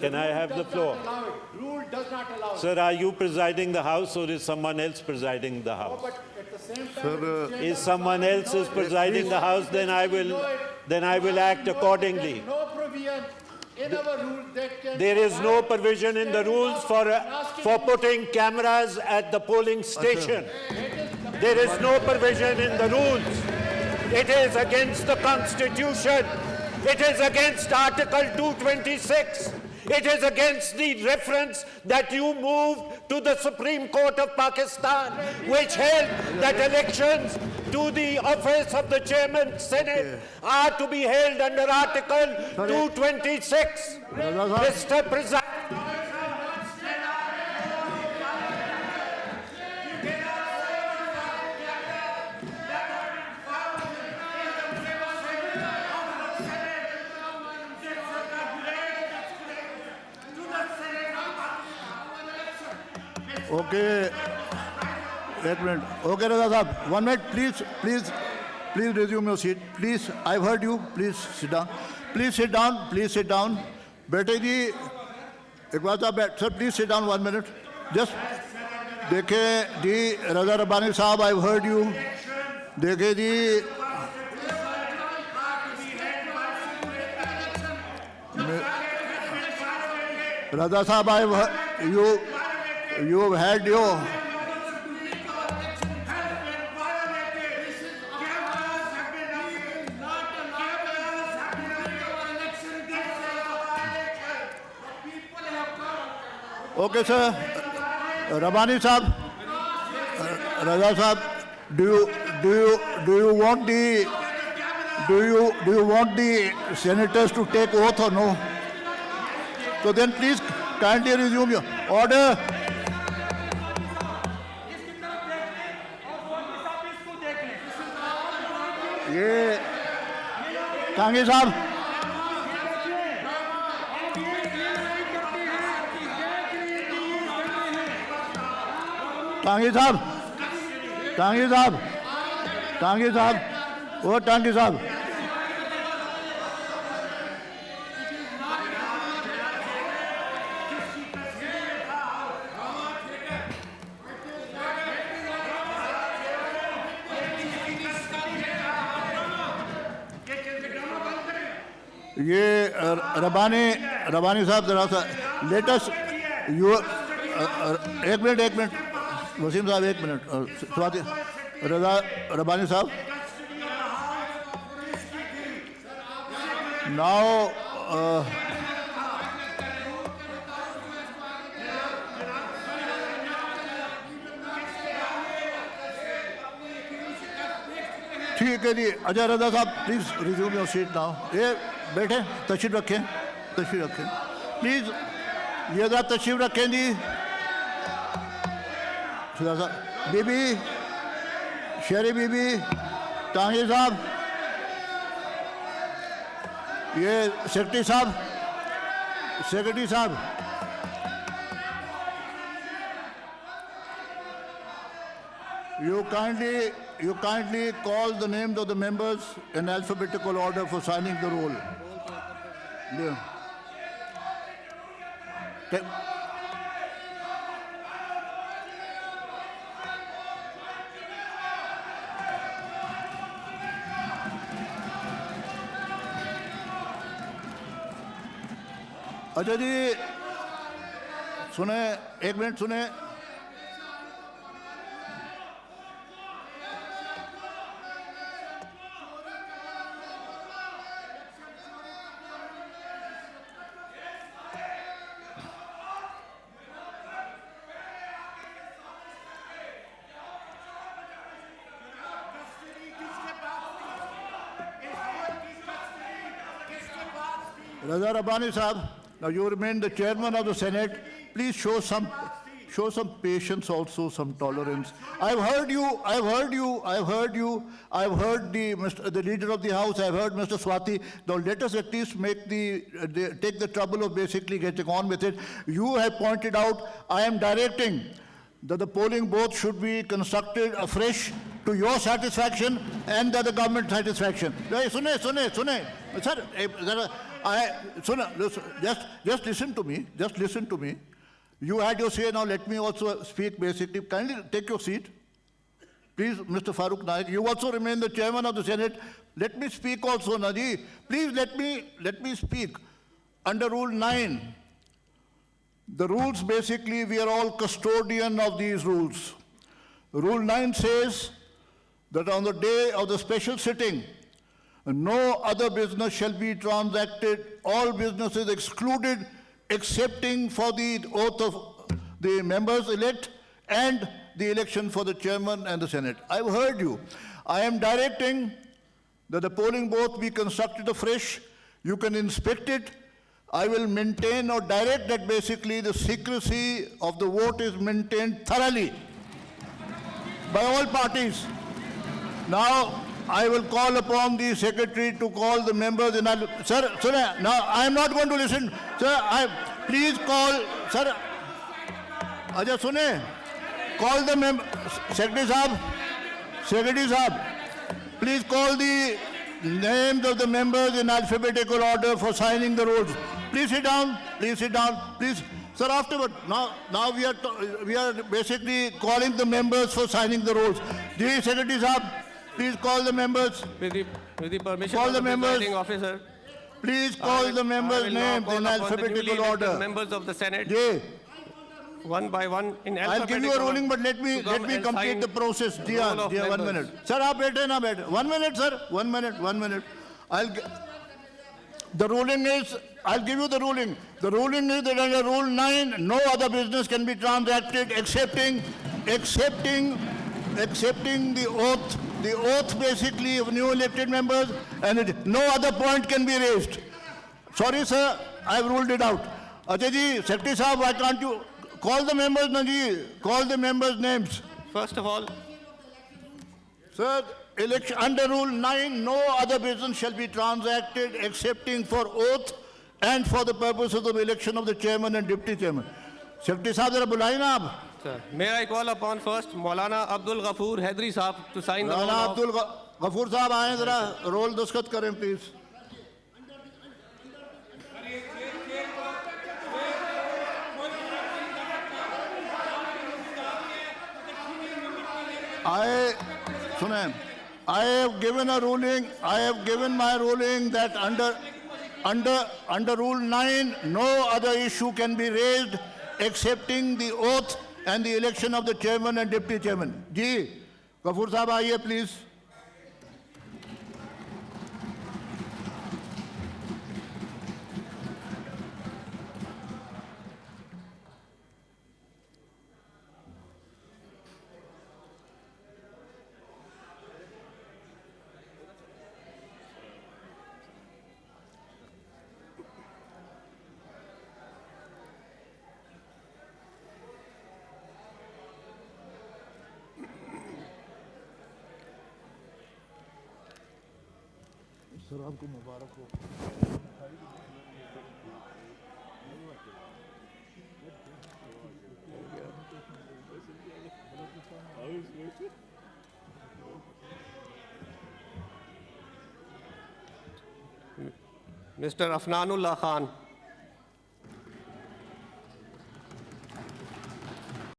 Can I have the floor? Rule does not allow it. Sir, are you presiding the House or is someone else presiding the House? But at the same time, Sir, If someone else is presiding the House, then I will act accordingly. there's no provision in our rule that can... There is no provision in the rules for putting cameras at the polling station. There is no provision in the rules. It is against the Constitution. It is against Article 226. It is against the reference that you moved to the Supreme Court of Pakistan, which held that elections to the office of the Chairman Senate are to be held under Article 226. Mr. President. Okay. Wait a minute. Okay, Raza Sahab, 1 minute, please resume your seat. Please, I've heard you. Please sit down. Please sit down. Please sit down. बेटे जी एक बात आप बैठ sir please sit down 1 minute just देखे जी रजा रब्बानी साहब I heard you देखे जी रजा साहब आई you have had your okay sir Rabbani sahab Raza sahab do you want the senators to take oath or no? So then please kindly resume your order. ये कांगे साहब टांगी साहब टांगी साहब टांगी साहब वो टांगी साहब ये रबानी साहब जरा सा लेटेस्ट यू एक मिनट वसीम साहब 1 मिनट स्वाति रबानी साहब नाउ ठीक है जी अजय रजा साहब please resume your seat now ये बैठे तशरीफ रखें प्लीज ये जरा तशरीफ रखें जी बीबी शेरी बीबी टांगी साहब ये सेक्रेटरी साहब you kindly call the names of the members in alphabetical order for signing the roll. Yeah. अच्छा जी सुने 1 मिनट सुने Raza Rabbani Sahab, now you remain the chairman of the Senate. Please show some patience also, some tolerance. I've heard the leader of the House, I've heard Mr. Swati. Now let us at least take the trouble of basically getting on with it. You have pointed out, I am directing that the polling booth should be constructed afresh to your satisfaction and the government satisfaction. Sune. Sir, Just listen to me. Just listen to me. You had your say, now let me also speak basically. Kindly take your seat. Please, Mr. Farooq Naik, you also remain the chairman of the Senate. Let me speak also, Naji. Please let me speak. Under Rule 9, the rules basically, we are all custodian of these rules. Rule 9 says that on the day of the special sitting, no other business shall be transacted, all businesses excluded, excepting for the oath of the members elect and the election for the chairman and the Senate. I've heard you. I am directing that the polling booth be constructed afresh. You can inspect it. I will maintain or direct that basically the secrecy of the vote is maintained thoroughly by all parties. Now, I will call upon the secretary to call the members in. Sir, now I am not going to listen. Sir, please call, sir. Ajay, sune. Call the member. Secretary Sahab, please call the names of the members in alphabetical order for signing the rolls. Please sit down. Please. Sir, afterward, now we are basically calling the members for signing the rolls. Ji, Secretary Sahab, please call the members. With the permission Call of the the members. presiding officer. Please call the members' names in alphabetical order. Members of the Senate, Ji, one by one in I'll alphabetical give you a ruling, but let me to come and complete sign the process. roll Dear, of 1 members. minute. Sir, aap baithe na baithe. 1 minute, sir. 1 minute. The ruling is, I'll give you the ruling. The ruling is that under Rule 9, no other business can be transacted excepting the oath basically of new elected members, and no other point can be raised. Sorry, sir, I've ruled it out. Ajay ji, Secretary Sahab, why can't you call the members, Naji? Call the members' names. First of all, Sir, election under Rule 9, no other business shall be transacted excepting for oath and for the purposes of election of the chairman and deputy chairman. Secretary Sahab, zara bulaiye na aap. sir, may I call upon first Maulana Abdul Ghafoor Haidari Sahab to sign the roll Maulana of... Abdul Ghafoor Sahab aaye zara roll daskat karen please. I have given a ruling, I have given my ruling that under Rule 9, no other issue can be raised excepting the oath and the election of the chairman and deputy chairman. Ji, Ghafoor Sahab, aaiye please. Mr. Afnanullah Khan.